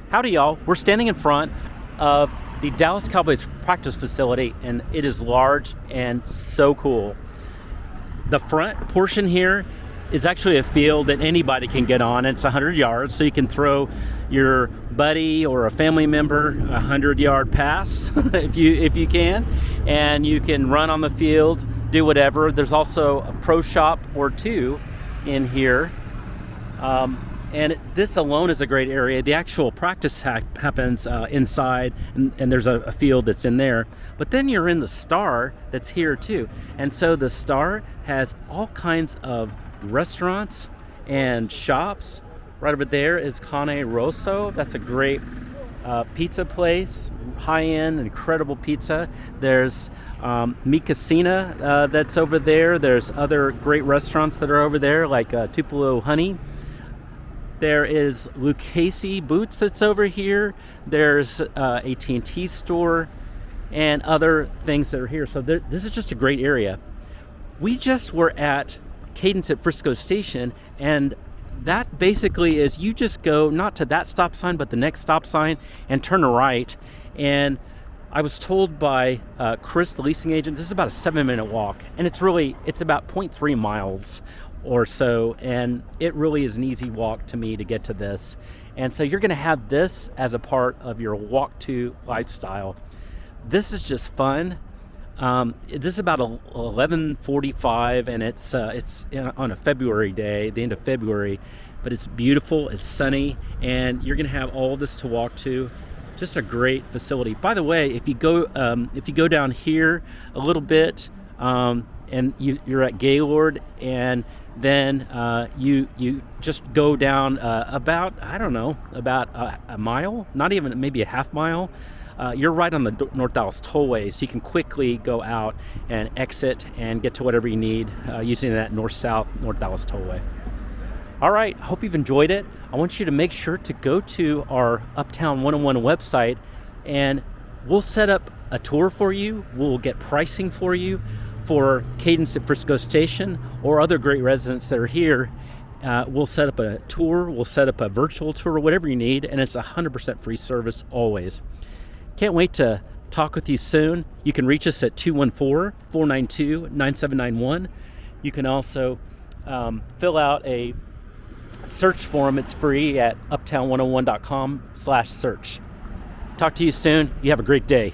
Howdy, y'all. We're standing in front of the Dallas Cowboys practice facility, and it is large and so cool. The front portion here is actually a field that anybody can get on. It's 100 yards, so you can throw your buddy or a family member a 100-yard pass if you can, and you can run on the field, do whatever. There's also a pro shop or two in here. And this alone is a great area. The actual practice happens inside, and there's a field that's in there. But then you're in the Star that's here too. And so the Star has all kinds of restaurants and shops. Right over there is Cane Rosso. That's a great pizza place, high-end, incredible pizza. There's Mi Casina that's over there. There's other great restaurants that are over there, like Tupelo Honey. There is Lucchese Boots that's over here. There's AT&T store and other things that are here. So this is just a great area. We just were at Cadence at Frisco Station, and that basically is you just go not to that stop sign, but the next stop sign and turn right. And I was told by Chris, the leasing agent, this is about a 7-minute walk, and it's about 0.3 miles or so, and it really is an easy walk to me to get to this. And so you're going to have this as a part of your walk to lifestyle. This is just fun. This is about 11:45, and it's on a February day, the end of February, but it's beautiful, it's sunny, and you're going to have all this to walk to. Just a great facility. By the way, if you go down here a little bit, and you're at Gaylord, and then you just go down about a mile, not even, maybe a half mile. You're right on the North Dallas Tollway, so you can quickly go out and exit and get to whatever you need using that north-south North Dallas Tollway. All right, hope you've enjoyed it. I want you to make sure to go to our Uptown 101 website, and we'll set up a tour for you. We'll get pricing for you for Cadence at Frisco Station or other great residents that are here. We'll set up a tour, we'll set up a virtual tour, whatever you need, and it's 100% free service always. Can't wait to talk with you soon. You can reach us at 214-492-9791. You can also fill out a search form. It's free at uptown101.com/search. Talk to you soon. You have a great day.